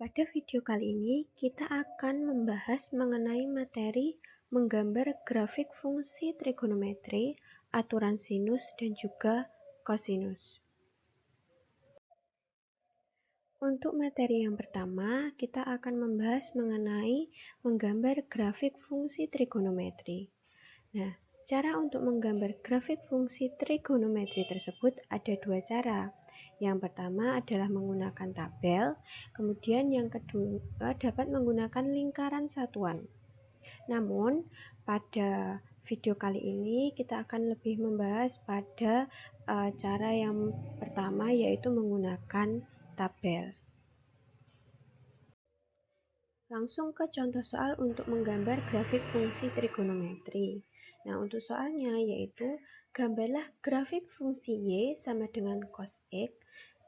Pada video kali ini, kita akan membahas mengenai materi menggambar grafik fungsi trigonometri, aturan sinus, dan juga kosinus. Untuk materi yang pertama, kita akan membahas mengenai menggambar grafik fungsi trigonometri. Nah, cara untuk menggambar grafik fungsi trigonometri tersebut ada dua cara. Yang pertama adalah menggunakan tabel, kemudian yang kedua dapat menggunakan lingkaran satuan. Namun, pada video kali ini kita akan lebih membahas pada cara yang pertama, yaitu menggunakan tabel. Langsung ke contoh soal untuk menggambar grafik fungsi trigonometri. Nah, untuk soalnya yaitu gambarlah grafik fungsi Y sama dengan cos X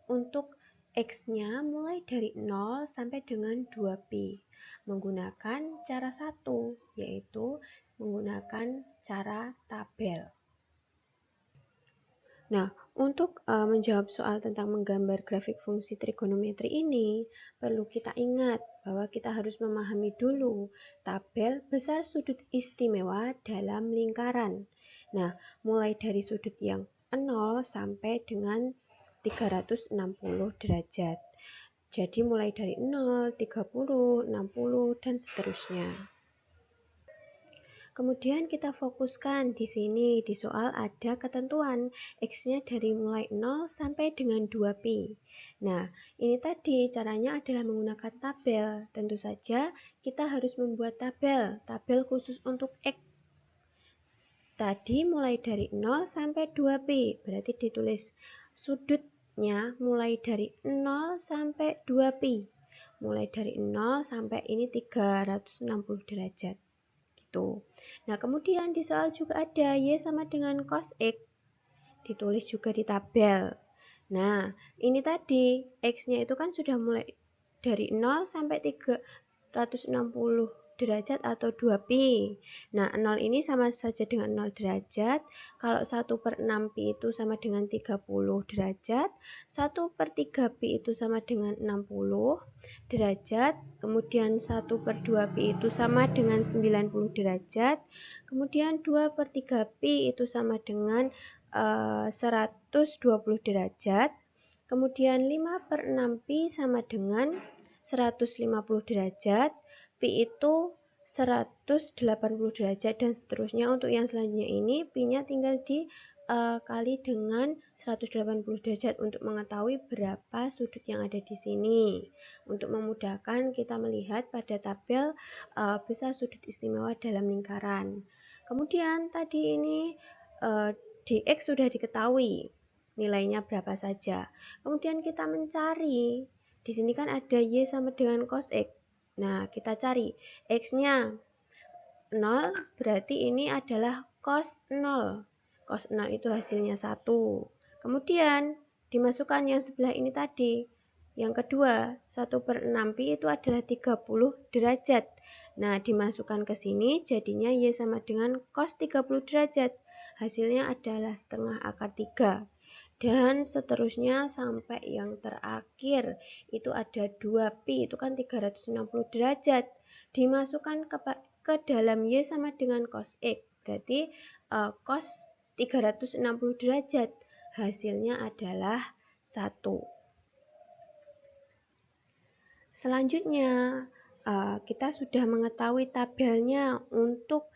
untuk X-nya mulai dari 0 sampai dengan 2pi menggunakan cara satu, yaitu menggunakan cara tabel. Nah, untuk menjawab soal tentang menggambar grafik fungsi trigonometri ini, perlu kita ingat bahwa kita harus memahami dulu tabel besar sudut istimewa dalam lingkaran. Nah, mulai dari sudut yang 0 sampai dengan 360 derajat. Jadi mulai dari 0, 30, 60, dan seterusnya. Kemudian kita fokuskan di sini, di soal ada ketentuan X-nya dari mulai 0 sampai dengan 2pi. Nah, ini tadi caranya adalah menggunakan tabel. Tentu saja kita harus membuat tabel khusus untuk X. Tadi mulai dari 0 sampai 2pi, berarti ditulis sudutnya mulai dari 0 sampai 2pi. Mulai dari 0 sampai ini 360 derajat. Nah, kemudian di soal juga ada Y sama dengan cos X. Ditulis juga di tabel. Nah, ini tadi X-nya itu kan sudah mulai dari 0 sampai 360 derajat atau 2pi. Nah, 0 ini sama saja dengan 0 derajat. Kalau 1/6pi itu sama dengan 30 derajat. 1/3pi itu sama dengan 60 derajat. Kemudian 1/2pi itu sama dengan 90 derajat. Kemudian 2/3pi itu sama dengan 120 derajat. Kemudian 5/6pi sama dengan 150 derajat. Pi itu 180 derajat dan seterusnya. Untuk yang selanjutnya ini pi-nya tinggal dikali dengan 180 derajat untuk mengetahui berapa sudut yang ada di sini. Untuk memudahkan kita melihat pada tabel besar sudut istimewa dalam lingkaran. Kemudian tadi ini dx sudah diketahui nilainya berapa saja. Kemudian kita mencari, di sini kan ada Y sama dengan cos X. Nah, kita cari X-nya 0, berarti ini adalah cos 0. Cos 0 itu hasilnya 1. Kemudian dimasukkan yang sebelah ini tadi. Yang kedua, 1/6pi itu adalah 30 derajat. Nah, dimasukkan ke sini jadinya Y sama dengan cos 30 derajat. Hasilnya adalah setengah akar 3. Dan seterusnya sampai yang terakhir itu ada 2pi, itu kan 360 derajat. Dimasukkan ke dalam Y sama dengan cos X. Berarti cos 360 derajat. Hasilnya adalah 1. Selanjutnya, kita sudah mengetahui tabelnya untuk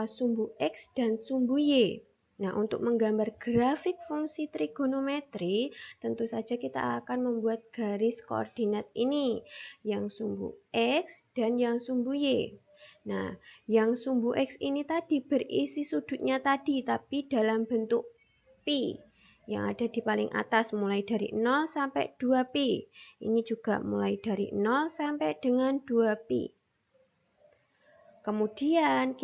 sumbu X dan sumbu Y. Nah, untuk menggambar grafik fungsi trigonometri, tentu saja kita akan membuat garis koordinat ini, yang sumbu X dan yang sumbu Y. Nah, yang sumbu X ini tadi berisi sudutnya tadi, tapi dalam bentuk pi, yang ada di paling atas mulai dari 0 sampai 2pi. Ini juga mulai dari 0 sampai dengan 2pi. Kemudian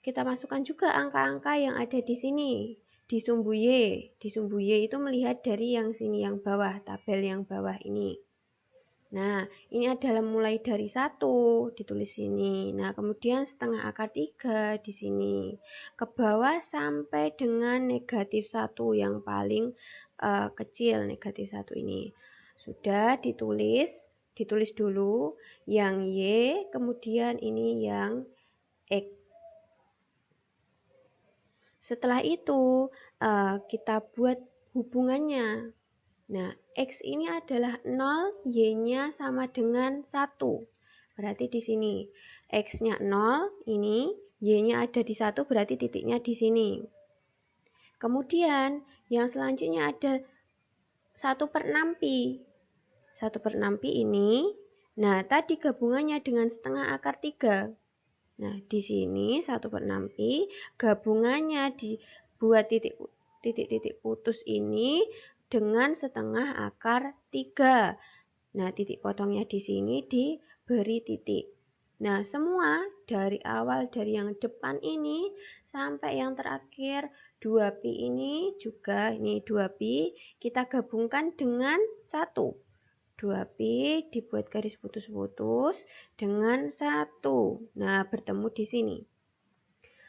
kita masukkan juga angka-angka yang ada di sini di sumbu Y. Di sumbu Y itu melihat dari yang sini yang bawah, tabel yang bawah ini. Nah, ini adalah mulai dari 1 ditulis sini. Nah, kemudian setengah akar 3 di sini. Ke bawah sampai dengan negatif 1 yang paling kecil, negatif 1 ini. Sudah ditulis ditulis dulu yang Y, kemudian ini yang X. Setelah itu kita buat hubungannya. Nah, X ini adalah 0, Y-nya sama dengan 1. Berarti di sini X-nya 0, ini Y-nya ada di 1, berarti titiknya di sini. Kemudian yang selanjutnya ada 1/6 pi. 1/6 pi ini, nah tadi gabungannya dengan setengah akar 3. Nah, di sini 1/6 pi gabungannya dibuat titik-titik putus ini dengan setengah akar 3. Nah, titik potongnya di sini diberi titik. Nah, semua dari awal dari yang depan ini sampai yang terakhir 2pi ini juga ini 2pi kita gabungkan dengan 1. 2pi dibuat garis putus-putus dengan 1. Nah, bertemu di sini.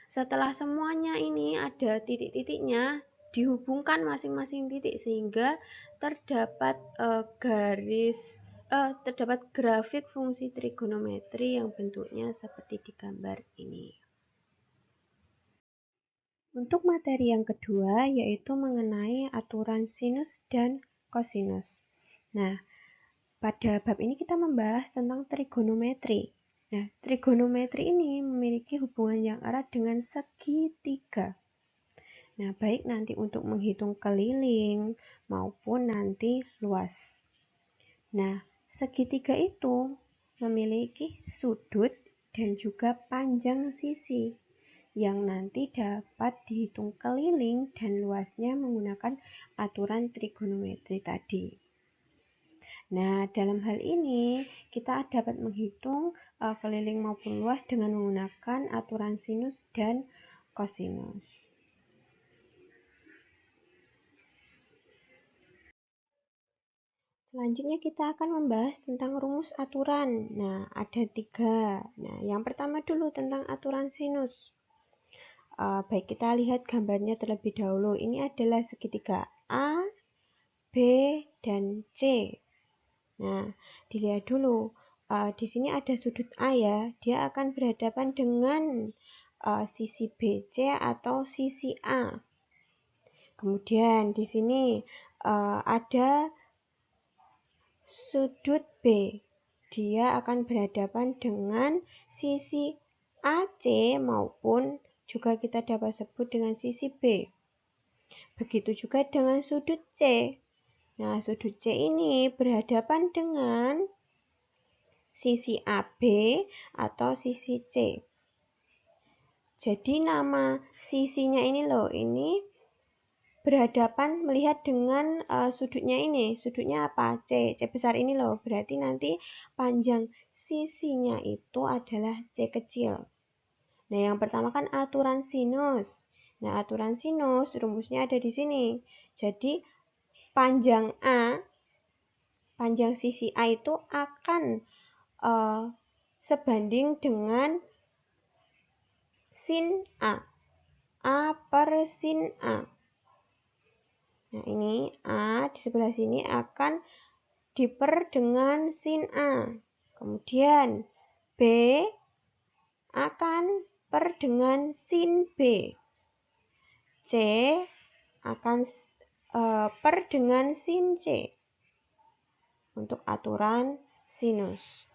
Setelah semuanya ini ada titik-titiknya, dihubungkan masing-masing titik sehingga terdapat terdapat grafik fungsi trigonometri yang bentuknya seperti di gambar ini. Untuk materi yang kedua yaitu mengenai aturan sinus dan kosinus. Nah, pada bab ini kita membahas tentang trigonometri. Nah, trigonometri ini memiliki hubungan yang erat dengan segitiga. Nah, baik nanti untuk menghitung keliling maupun nanti luas. Nah, segitiga itu memiliki sudut dan juga panjang sisi yang nanti dapat dihitung keliling dan luasnya menggunakan aturan trigonometri tadi. Nah, dalam hal ini kita dapat menghitung keliling maupun luas dengan menggunakan aturan sinus dan kosinus. Selanjutnya kita akan membahas tentang rumus aturan. Nah, ada 3. Nah, yang pertama dulu tentang aturan sinus. Baik, kita lihat gambarnya terlebih dahulu. Ini adalah segitiga A, B, dan C. Nah, dilihat dulu. Di sini ada sudut A ya. Dia akan berhadapan dengan sisi BC atau sisi A. Kemudian di sini ada sudut B. Dia akan berhadapan dengan sisi AC maupun juga kita dapat sebut dengan sisi B. Begitu juga dengan sudut C. Nah, sudut C ini berhadapan dengan sisi AB atau sisi C. Jadi nama sisinya ini loh, ini berhadapan melihat dengan sudutnya ini. Sudutnya apa? C. C besar ini loh. Berarti nanti panjang sisinya itu adalah C kecil. Nah, yang pertama kan aturan sinus. Nah, aturan sinus rumusnya ada di sini. Jadi panjang A, panjang sisi A itu akan sebanding dengan sin A. A per sin A. Nah, ini A di sebelah sini akan diper dengan sin A. Kemudian B akan per dengan sin B. C akan per dengan sin C. Untuk aturan sinus.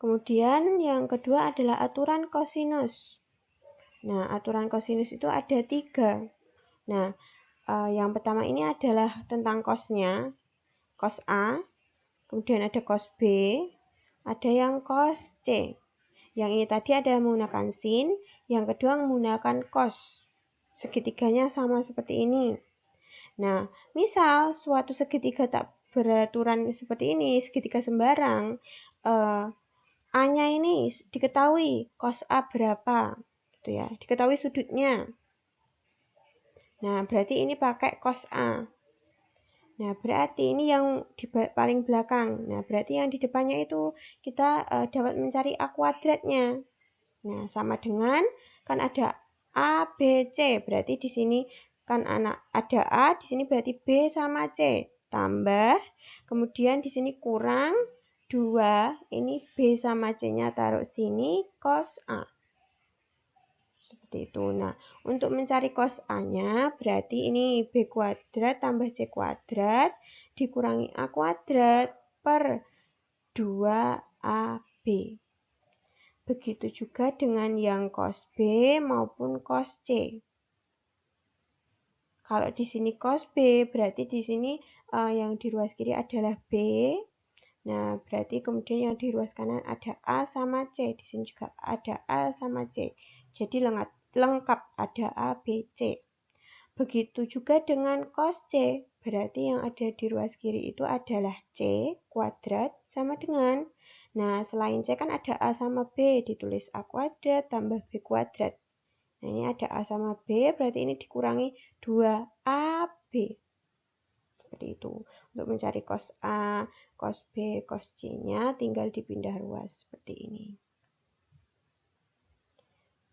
Kemudian yang kedua adalah aturan kosinus. Nah, aturan kosinus itu ada 3. Nah, yang pertama ini adalah tentang cosnya, cos A, kemudian ada cos B, ada yang cos C. Yang ini tadi ada menggunakan sin, yang kedua menggunakan cos. Segitiganya sama seperti ini. Nah, misal suatu segitiga tak beraturan seperti ini, segitiga sembarang, A-nya ini diketahui cos A berapa, gitu ya, diketahui sudutnya. Nah, berarti ini pakai cos A. Nah, berarti ini yang di paling belakang. Nah, berarti yang di depannya itu kita dapat mencari A kuadratnya. Nah, sama dengan kan ada A, B, C. Berarti di sini kan ada A, di sini berarti B sama C. Tambah Kemudian di sini kurang 2, ini B sama C-nya taruh sini, cos A. Seperti itu. Nah, untuk mencari cos A-nya, berarti ini B kuadrat tambah C kuadrat dikurangi A kuadrat per 2AB. Begitu juga dengan yang cos B maupun cos C. Kalau di sini cos B, berarti di sini yang di ruas kiri adalah B. Nah, berarti kemudian yang di ruas kanan ada A sama C. Di sini juga ada A sama C. Jadi lengkap ada A, B, C. Begitu juga dengan cos C. Berarti yang ada di ruas kiri itu adalah C kuadrat sama dengan. Nah, selain C kan ada A sama B. Ditulis A kuadrat tambah B kuadrat. Nah, ini ada A sama B, berarti ini dikurangi 2AB. Seperti itu. Untuk mencari cos A, cos B, cos C-nya tinggal dipindah ruas seperti ini.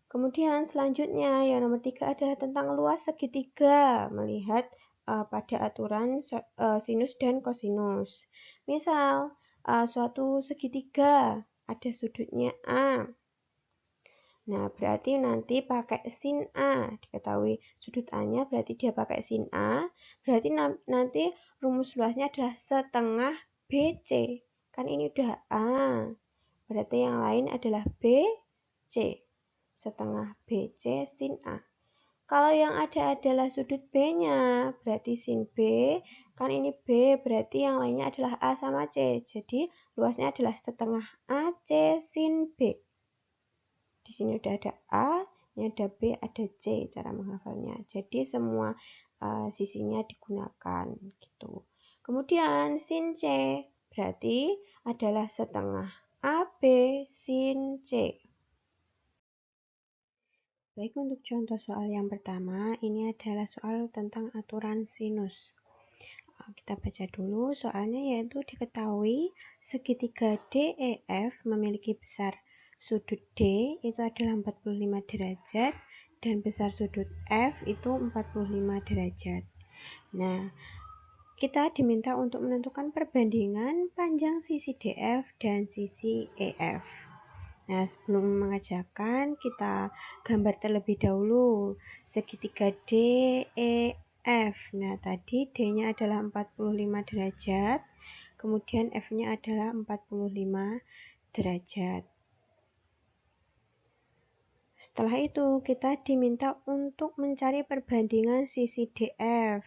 Kemudian selanjutnya yang nomor 3 adalah tentang luas segitiga melihat pada aturan sinus dan kosinus. Misal suatu segitiga ada sudutnya A. Nah, berarti nanti pakai sin A. Diketahui sudut A-nya berarti dia pakai sin A. Berarti nanti rumus luasnya adalah setengah BC. Kan ini udah A. Berarti yang lain adalah BC. Setengah BC sin A. Kalau yang ada adalah sudut B-nya, berarti sin B. Kan ini B, berarti yang lainnya adalah A sama C. Jadi luasnya adalah setengah AC sin B. Di sini udah ada A, ini ada B, ada C cara menghafalnya. Jadi semua sisinya digunakan gitu. Kemudian sin C berarti adalah setengah AB sin C. Baik, untuk contoh soal yang pertama, ini adalah soal tentang aturan sinus. Kita baca dulu soalnya, yaitu diketahui segitiga DEF memiliki besar sudut D itu adalah 45 derajat dan besar sudut F itu 45 derajat. Nah, kita diminta untuk menentukan perbandingan panjang sisi DF dan sisi EF. Nah, sebelum mengerjakan, kita gambar terlebih dahulu segitiga DEF. Nah, tadi D-nya adalah 45 derajat, kemudian F-nya adalah 45 derajat. Setelah itu, kita diminta untuk mencari perbandingan sisi DF.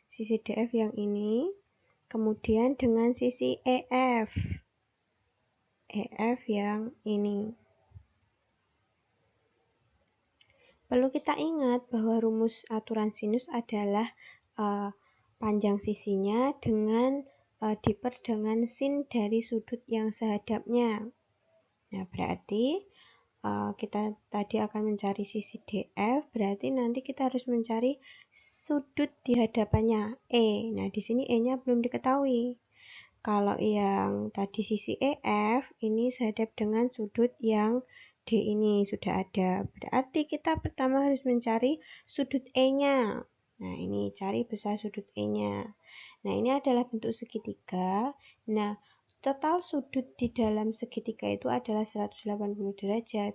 Sisi DF yang ini, kemudian dengan sisi EF. EF yang ini. Perlu kita ingat bahwa rumus aturan sinus adalah panjang sisinya dengan diper dengan sin dari sudut yang sehadapnya. Nah, berarti kita tadi akan mencari sisi DF, berarti nanti kita harus mencari sudut di hadapannya E. Nah, di sini E-nya belum diketahui. Kalau yang tadi sisi EF, ini sehadap dengan sudut yang D ini sudah ada. Berarti kita pertama harus mencari sudut E-nya. Nah, ini cari besar sudut E-nya. Nah, ini adalah bentuk segitiga. Nah, total sudut di dalam segitiga itu adalah 180 derajat.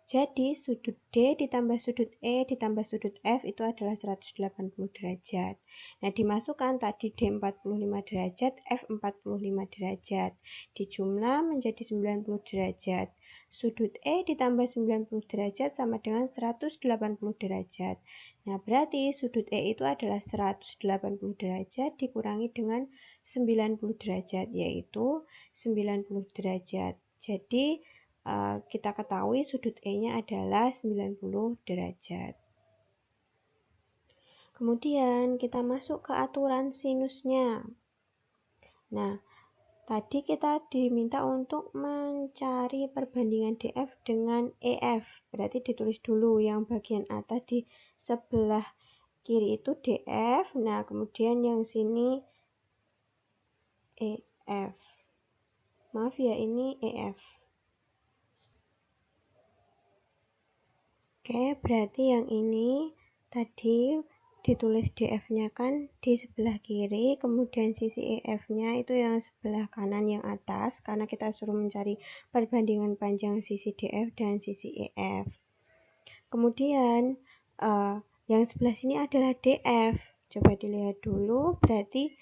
Jadi, sudut D ditambah sudut E ditambah sudut F itu adalah 180 derajat. Nah, dimasukkan tadi D 45 derajat, F 45 derajat. Dijumlah menjadi 90 derajat. Sudut E ditambah 90 derajat sama dengan 180 derajat. Nah, berarti sudut E itu adalah 180 derajat dikurangi dengan 90 derajat, yaitu 90 derajat. Jadi, kita ketahui sudut E-nya adalah 90 derajat. Kemudian, kita masuk ke aturan sinusnya. Nah, tadi kita diminta untuk mencari perbandingan DF dengan EF. Berarti ditulis dulu yang bagian atas di sebelah kiri itu DF. Nah, kemudian yang sini EF. Maaf ya, ini EF. Oke, berarti yang ini tadi ditulis DF-nya kan di sebelah kiri, kemudian sisi EF-nya itu yang sebelah kanan yang atas, karena kita suruh mencari perbandingan panjang sisi DF dan sisi EF. Kemudian yang sebelah sini adalah DF. Coba dilihat dulu, berarti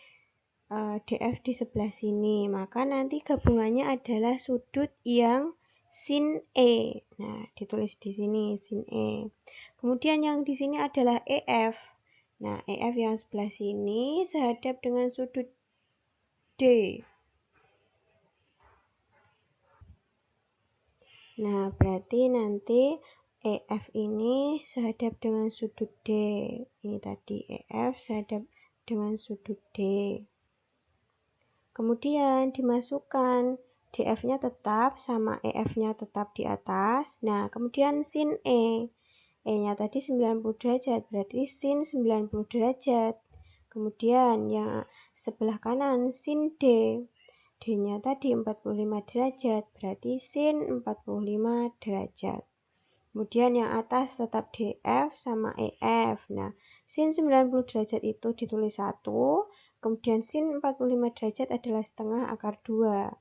DF di sebelah sini, maka nanti gabungannya adalah sudut yang sin E. Nah, ditulis di sini sin E. Kemudian yang di sini adalah EF. Nah, EF yang sebelah sini sehadap dengan sudut D. Nah, berarti nanti EF ini sehadap dengan sudut D. Ini tadi EF sehadap dengan sudut D. Kemudian dimasukkan DF-nya tetap sama EF-nya tetap di atas. Nah, kemudian sin E. E-nya tadi 90 derajat, berarti sin 90 derajat. Kemudian yang sebelah kanan sin D. D-nya tadi 45 derajat, berarti sin 45 derajat. Kemudian yang atas tetap DF sama EF. Nah, sin 90 derajat itu ditulis 1, kemudian sin 45 derajat adalah setengah akar 2.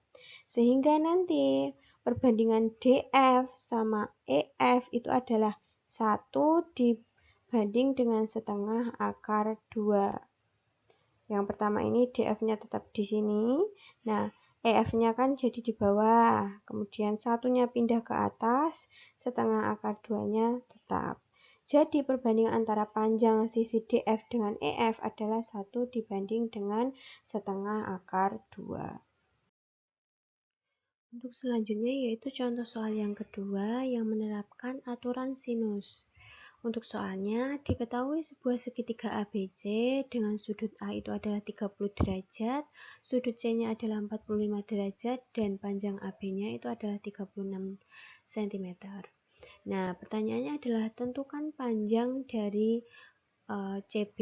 Sehingga nanti perbandingan DF sama EF itu adalah 1 dibanding dengan setengah akar 2. Yang pertama ini DF-nya tetap di sini. Nah, EF-nya kan jadi di bawah. Kemudian satunya pindah ke atas, setengah akar 2-nya tetap. Jadi perbandingan antara panjang sisi DF dengan EF adalah 1 dibanding dengan setengah akar 2. Untuk selanjutnya yaitu contoh soal yang kedua yang menerapkan aturan sinus. Untuk soalnya, diketahui sebuah segitiga ABC dengan sudut A itu adalah 30 derajat, sudut C-nya adalah 45 derajat, dan panjang AB-nya itu adalah 36 cm. Nah, pertanyaannya adalah tentukan panjang dari CB.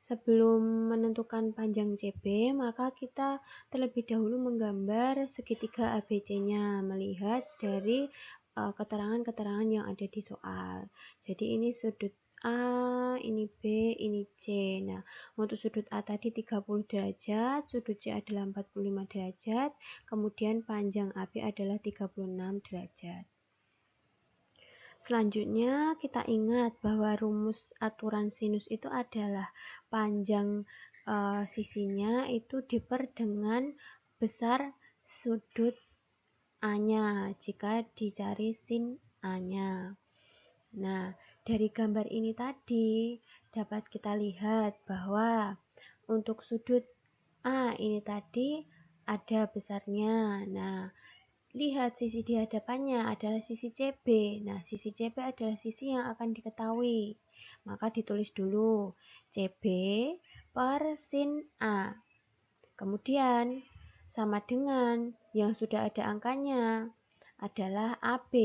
Sebelum menentukan panjang CB, maka kita terlebih dahulu menggambar segitiga ABC-nya, melihat dari keterangan-keterangan yang ada di soal. Jadi ini sudut A, ini B, ini C. Nah, untuk sudut A tadi 30 derajat, sudut C adalah 45 derajat, kemudian panjang AB adalah 36 derajat. Selanjutnya kita ingat bahwa rumus aturan sinus itu adalah panjang sisinya itu diper dengan besar sudut A-nya jika dicari sin A-nya. Nah, dari gambar ini tadi dapat kita lihat bahwa untuk sudut A ini tadi ada besarnya. Nah, lihat sisi di hadapannya adalah sisi CB. Nah, sisi CB adalah sisi yang akan diketahui. Maka ditulis dulu CB per sin A. Kemudian sama dengan yang sudah ada angkanya adalah AB.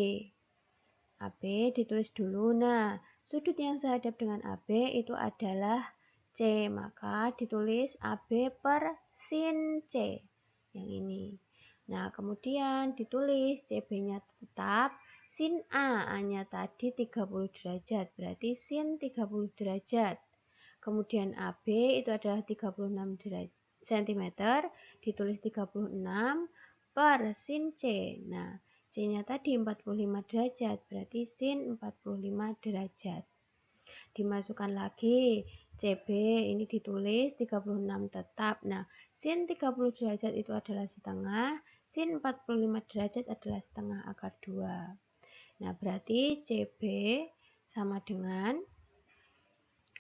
AB ditulis dulu. Nah, sudut yang sehadap dengan AB itu adalah C. Maka ditulis AB per sin C. Yang ini. Nah, kemudian ditulis CB-nya tetap sin A-nya tadi 30 derajat, berarti sin 30 derajat. Kemudian AB itu adalah 36 cm, ditulis 36 per sin C. Nah, C-nya tadi 45 derajat, berarti sin 45 derajat. Dimasukkan lagi CB ini ditulis 36 tetap. Nah, sin 30 derajat itu adalah setengah, sin 45 derajat adalah setengah akar 2. Nah, berarti CB sama dengan,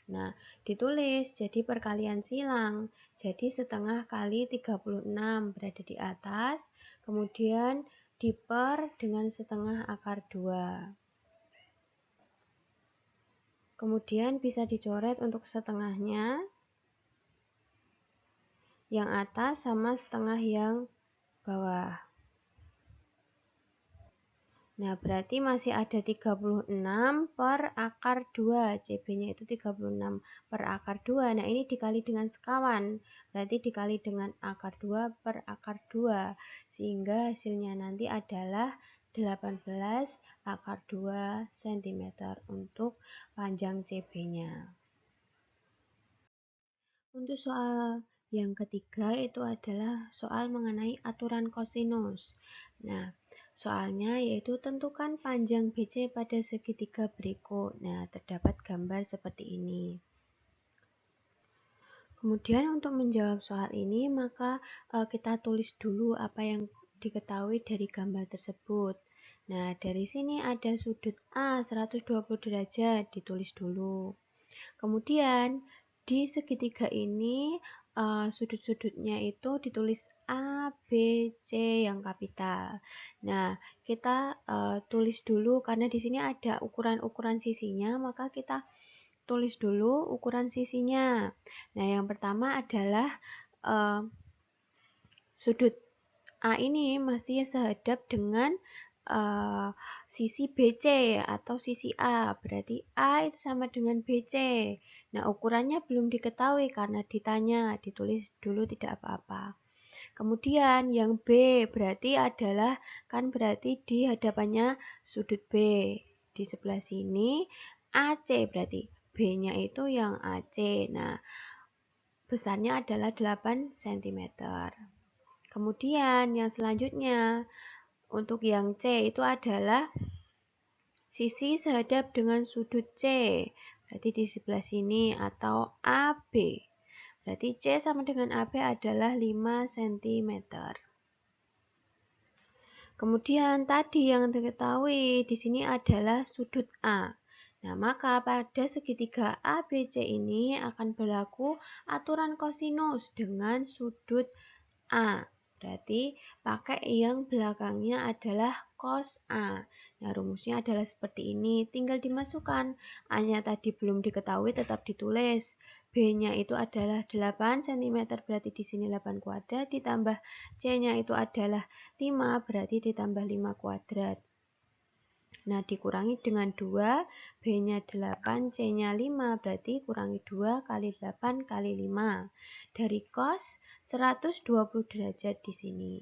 nah, ditulis jadi perkalian silang. Jadi setengah kali 36 berada di atas, kemudian diper dengan setengah akar 2. Kemudian bisa dicoret untuk setengahnya. Yang atas sama setengah yang bawah. Nah, berarti masih ada 36 per akar 2. CB-nya itu 36 per akar 2. Nah, ini dikali dengan sekawan. Berarti dikali dengan akar 2 per akar 2. Sehingga hasilnya nanti adalah 18 akar 2 cm untuk panjang CB-nya. Untuk soal yang ketiga itu adalah soal mengenai aturan kosinus. Nah, soalnya yaitu tentukan panjang BC pada segitiga berikut. Nah, terdapat gambar seperti ini. Kemudian untuk menjawab soal ini, maka kita tulis dulu apa yang diketahui dari gambar tersebut. Nah, dari sini ada sudut A 120 derajat, ditulis dulu. Kemudian di segitiga ini sudut-sudutnya itu ditulis A, B, C yang kapital. Nah, kita tulis dulu karena di sini ada ukuran-ukuran sisinya, maka kita tulis dulu ukuran sisinya. Nah, yang pertama adalah sudut A ini mesti sehadap dengan sisi BC atau sisi A, berarti A itu sama dengan BC. Nah, ukurannya belum diketahui karena ditanya, ditulis dulu tidak apa-apa. Kemudian yang B berarti adalah, kan berarti di hadapannya sudut B. Di sebelah sini AC berarti B-nya itu yang AC. Nah, besarnya adalah 8 cm. Kemudian yang selanjutnya, untuk yang C itu adalah sisi sehadap dengan sudut C, berarti di sebelah sini, atau AB. Berarti C sama dengan AB adalah 5 cm. Kemudian tadi yang diketahui di sini adalah sudut A. Nah, maka pada segitiga ABC ini akan berlaku aturan kosinus dengan sudut A. Berarti pakai yang belakangnya adalah cos A. Nah, rumusnya adalah seperti ini. Tinggal dimasukkan. A-nya tadi belum diketahui, tetap ditulis. B-nya itu adalah 8 cm, berarti di sini 8 kuadrat. Ditambah C-nya itu adalah 5, berarti ditambah 5 kuadrat. Nah, dikurangi dengan 2, B-nya 8, C-nya 5, berarti kurangi 2 kali 8 kali 5. Dari cos 120 derajat di sini.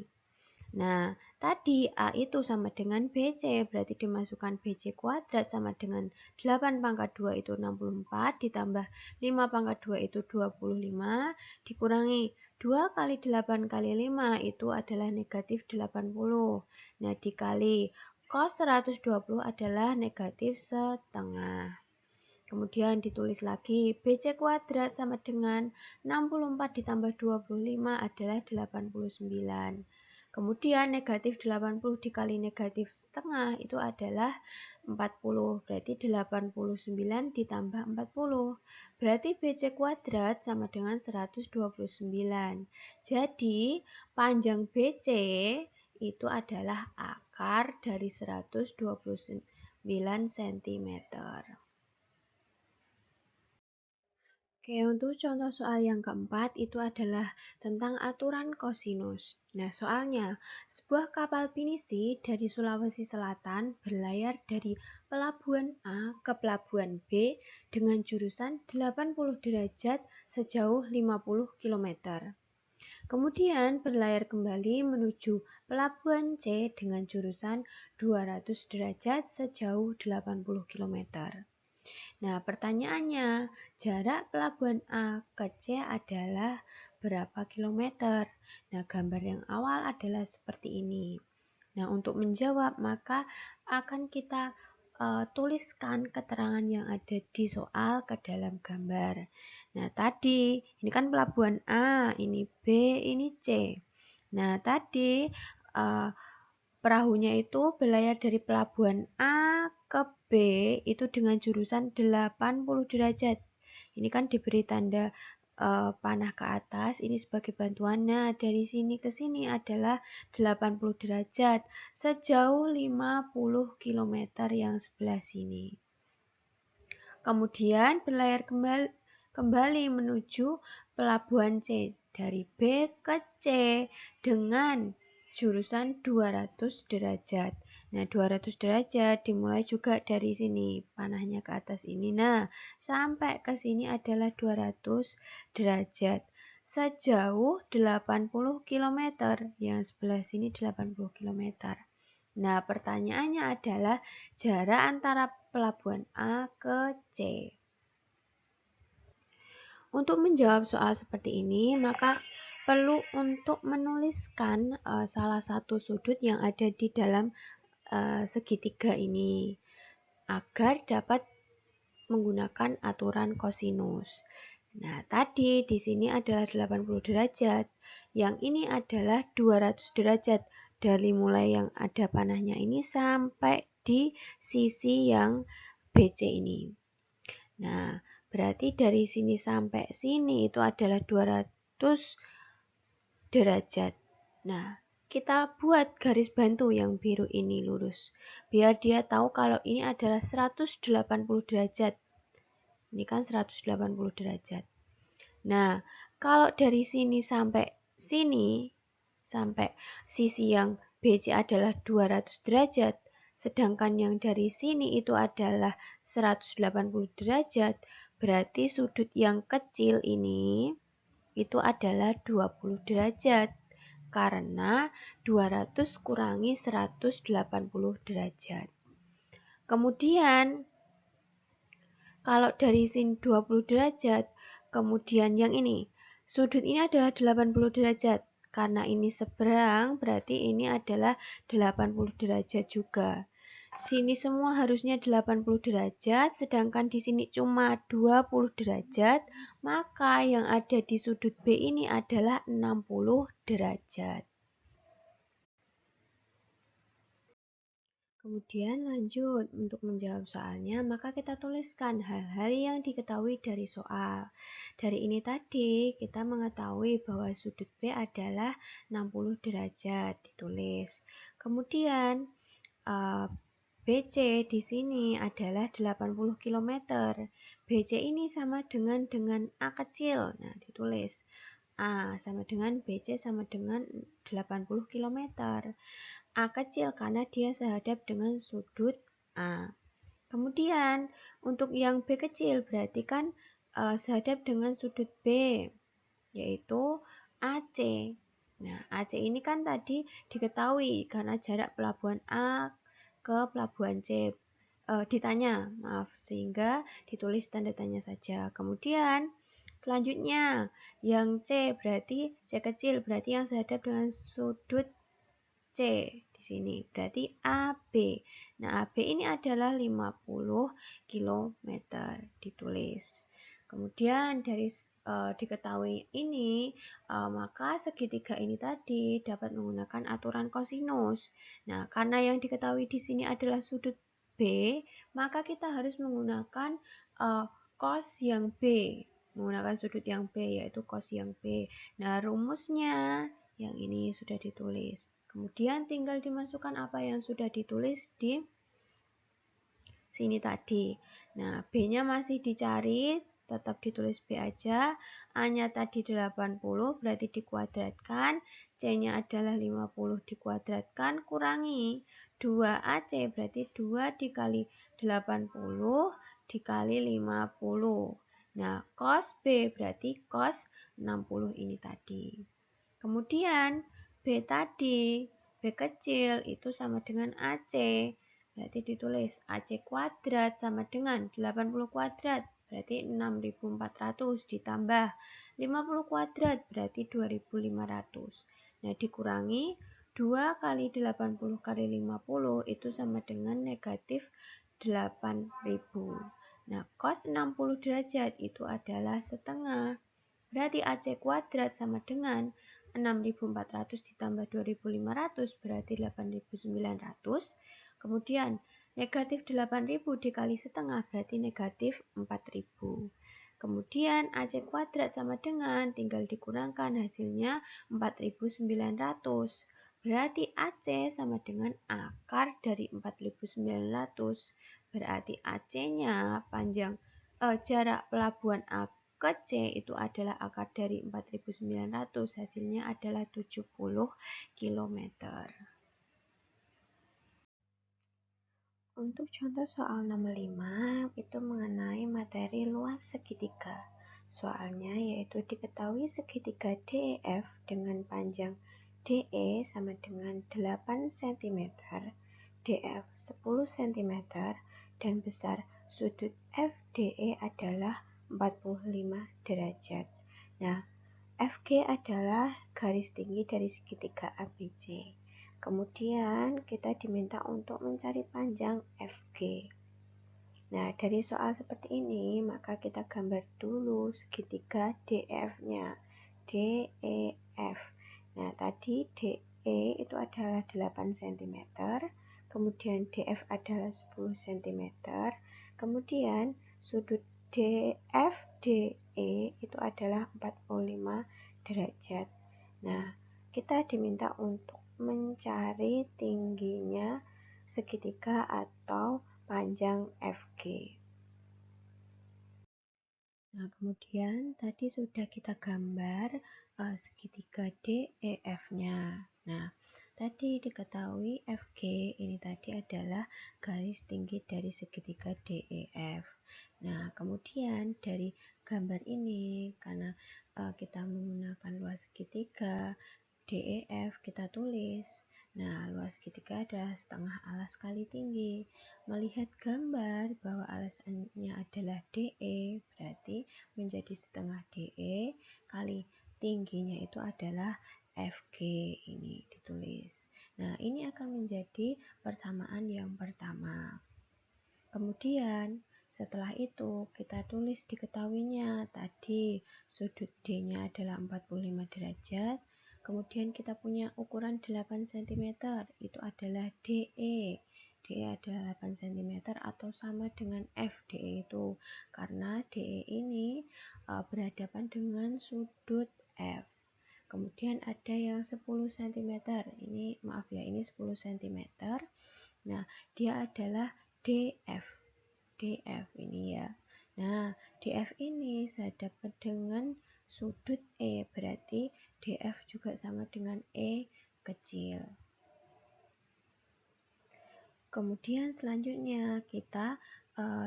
Nah, tadi A itu sama dengan BC, berarti dimasukkan BC kuadrat sama dengan 8 pangkat 2 itu 64, ditambah 5 pangkat 2 itu 25, dikurangi 2 kali 8 kali 5 itu adalah negatif 80. Nah, dikali cos 120 adalah negatif setengah. Kemudian ditulis lagi, BC kuadrat sama dengan 64 ditambah 25 adalah 89. Kemudian negatif 80 dikali negatif setengah itu adalah 40. Berarti 89 ditambah 40. Berarti BC kuadrat sama dengan 129. Jadi panjang BC itu adalah akar dari 129 cm. Oke, untuk contoh soal yang keempat itu adalah tentang aturan kosinus. Nah, soalnya, sebuah kapal pinisi dari Sulawesi Selatan berlayar dari pelabuhan A ke pelabuhan B dengan jurusan 80 derajat sejauh 50 km. Kemudian berlayar kembali menuju pelabuhan C dengan jurusan 200 derajat sejauh 80 km. Nah, pertanyaannya, jarak pelabuhan A ke C adalah berapa kilometer? Nah, gambar yang awal adalah seperti ini. Nah, untuk menjawab, maka akan kita tuliskan keterangan yang ada di soal ke dalam gambar. Nah, tadi, ini kan pelabuhan A, ini B, ini C. Nah, tadi perahunya itu berlayar dari pelabuhan A ke B itu dengan jurusan 80 derajat. Ini kan diberi tanda panah ke atas, ini sebagai bantuan. Nah, dari sini ke sini adalah 80 derajat sejauh 50 km yang sebelah sini. Kemudian berlayar kembali menuju pelabuhan C dari B ke C dengan jurusan 200 derajat. Nah, 200 derajat dimulai juga dari sini, panahnya ke atas ini. Nah, sampai ke sini adalah 200 derajat. Sejauh 80 km, yang sebelah sini 80 km. Nah, pertanyaannya adalah jarak antara pelabuhan A ke C. Untuk menjawab soal seperti ini, maka perlu untuk menuliskan salah satu sudut yang ada di dalam segitiga ini agar dapat menggunakan aturan kosinus. Nah, tadi di sini adalah 80 derajat. Yang ini adalah 200 derajat dari mulai yang ada panahnya ini sampai di sisi yang BC ini. Nah, berarti dari sini sampai sini itu adalah 200 derajat. Nah, kita buat garis bantu yang biru ini lurus. Biar dia tahu kalau ini adalah 180 derajat. Ini kan 180 derajat. Nah, kalau dari sini sampai sini, sampai sisi yang BC adalah 200 derajat, sedangkan yang dari sini itu adalah 180 derajat, berarti sudut yang kecil ini itu adalah 20 derajat. Karena 200 kurangi 180 derajat. Kemudian, kalau dari sini 20 derajat, kemudian yang ini, sudut ini adalah 80 derajat. Karena ini seberang, berarti ini adalah 80 derajat juga. Sini semua harusnya 80 derajat, sedangkan di sini cuma 20 derajat, maka yang ada di sudut B ini adalah 60 derajat. Kemudian lanjut, untuk menjawab soalnya, maka kita tuliskan hal-hal yang diketahui dari soal. Dari ini tadi, kita mengetahui bahwa sudut B adalah 60 derajat, ditulis. Kemudian, BC di sini adalah 80 km. BC ini sama dengan A kecil. Nah, ditulis. A sama dengan BC sama dengan 80 km. A kecil karena dia sehadap dengan sudut A. Kemudian, untuk yang B kecil berarti kan sehadap dengan sudut B, yaitu AC. Nah, AC ini kan tadi diketahui karena jarak pelabuhan A ke pelabuhan C ditanya, maaf, sehingga ditulis tanda tanya saja. Kemudian selanjutnya yang C berarti C kecil berarti yang sehadap dengan sudut C di sini berarti AB. Nah, AB ini adalah 50 km ditulis. Kemudian dari diketahui ini, maka segitiga ini tadi dapat menggunakan aturan kosinus. Nah, karena yang diketahui di sini adalah sudut B, maka kita harus menggunakan cos yang B, menggunakan sudut yang B, yaitu cos yang B. Nah, rumusnya yang ini sudah ditulis. Kemudian tinggal dimasukkan apa yang sudah ditulis di sini tadi. Nah, B-nya masih dicari, tetap ditulis B aja. A-nya tadi 80, berarti dikuadratkan. C-nya adalah 50 dikuadratkan, kurangi 2AC, berarti 2 dikali 80 dikali 50. Nah, cos B berarti cos 60 ini tadi. Kemudian, B tadi, B kecil itu sama dengan AC. Berarti ditulis AC kuadrat sama dengan 80 kuadrat, berarti 6400 ditambah 50 kuadrat, berarti 2500. Nah, dikurangi 2 kali 80 kali 50 itu sama dengan negatif 8000. Nah, cos 60 derajat itu adalah setengah. Berarti AC kuadrat sama dengan 6400 ditambah 2500 berarti 8900. Kemudian negatif 8000 dikali setengah berarti negatif 4000. Kemudian AC kuadrat sama dengan tinggal dikurangkan hasilnya 4900. Berarti AC sama dengan akar dari 4900. Berarti AC-nya panjang jarak pelabuhan A ke C itu adalah akar dari 4900, hasilnya adalah 70 km. Untuk contoh soal nomor 5 itu mengenai materi luas segitiga. Soalnya yaitu diketahui segitiga DEF dengan panjang DE sama dengan 8 cm, DF 10 cm, dan besar sudut FDE adalah 45 derajat. Nah, FG adalah garis tinggi dari segitiga ABC. Kemudian kita diminta untuk mencari panjang FG. Nah, dari soal seperti ini, maka kita gambar dulu segitiga DEF-nya. DEF. Nah, tadi DE itu adalah 8 cm, kemudian DF adalah 10 cm, kemudian sudut DFDE itu adalah 45 derajat. Nah, kita diminta untuk mencari tingginya segitiga atau panjang FG. Nah, kemudian tadi sudah kita gambar segitiga DEF-nya. Nah, tadi diketahui FG ini tadi adalah garis tinggi dari segitiga DEF. Nah, kemudian dari gambar ini, karena kita menggunakan luas segitiga DEF, kita tulis. Nah, luas segitiga adalah setengah alas kali tinggi. Melihat gambar bahwa alasannya adalah DE, berarti menjadi setengah DE kali tingginya itu adalah FG, ini ditulis. Nah, ini akan menjadi persamaan yang pertama. Kemudian setelah itu kita tulis diketahuinya tadi sudut D-nya adalah 45 derajat. Kemudian kita punya ukuran 8 cm, itu adalah DE. DE adalah 8 cm atau sama dengan FDE itu. Karena DE ini berhadapan dengan sudut F. Kemudian ada yang 10 cm. Ini maaf ya, ini 10 cm. Nah, dia adalah DF. DF ini ya. Nah, DF ini sehadapan dengan sudut E, berarti DF juga sama dengan E kecil. Kemudian selanjutnya kita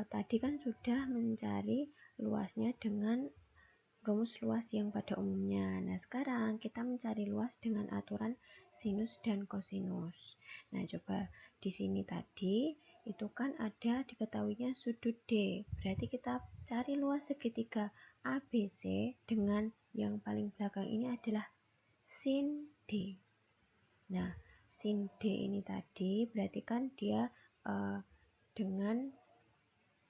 tadi kan sudah mencari luasnya dengan rumus luas yang pada umumnya. Nah, sekarang kita mencari luas dengan aturan sinus dan kosinus. Nah, coba di sini tadi itu kan ada diketahuinya sudut D. Berarti kita cari luas segitiga ABC dengan yang paling belakang ini adalah sin D. Nah, sin D ini tadi berarti kan dia dengan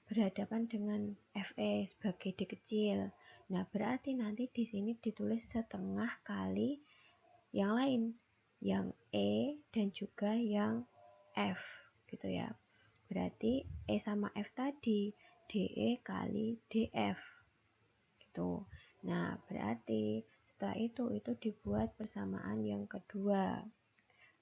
berhadapan dengan FE sebagai D kecil. Nah, berarti nanti di sini ditulis setengah kali yang lain, yang E dan juga yang F, gitu ya. Berarti E sama F tadi DE kali DF, gitu. Nah, berarti setelah itu dibuat persamaan yang kedua.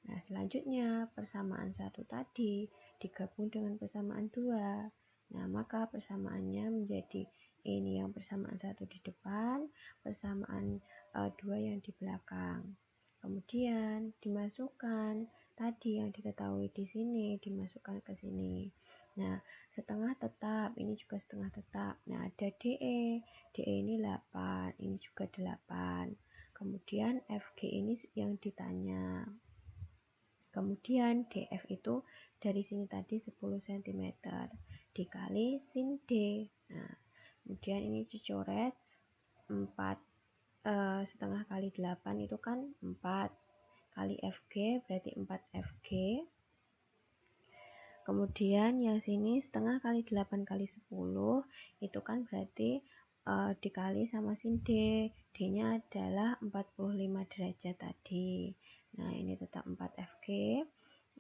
Nah, selanjutnya persamaan 1 tadi digabung dengan persamaan 2. Nah, maka persamaannya menjadi ini yang persamaan 1 di depan, persamaan 2 yang di belakang. Kemudian dimasukkan tadi yang diketahui di sini, dimasukkan ke sini. Nah, setengah tetap, ini juga setengah tetap. Nah, ada DE. DE ini 8, ini juga 8. Kemudian FG ini yang ditanya. Kemudian DF itu dari sini tadi 10 cm dikali sin D. Nah, kemudian ini dicoret 4 setengah kali 8 itu kan 4 kali FG berarti 4 FG. Kemudian yang sini setengah kali 8 kali 10 itu kan berarti dikali sama sin D. D-nya adalah 45 derajat tadi. Nah, ini tetap 4 FG.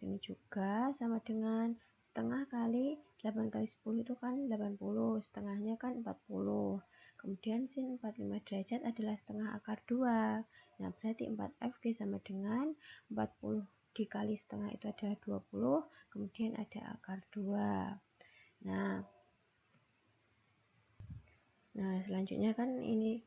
Ini juga sama dengan setengah kali 8 kali 10 itu kan 80. Setengahnya kan 40. Kemudian sin 45 derajat adalah setengah akar 2. Nah, berarti 4 FG sama dengan 40 dikali setengah itu adalah 20. Kemudian ada akar 2. Nah, selanjutnya kan ini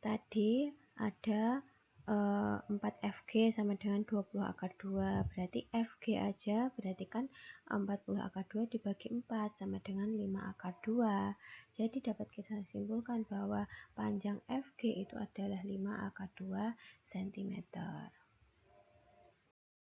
tadi ada 4 FG sama dengan 20 akar 2. Berarti FG aja berarti kan 40 akar 2 dibagi 4 sama dengan 5 akar 2. Jadi dapat kita simpulkan bahwa panjang FG itu adalah 5 akar 2 cm.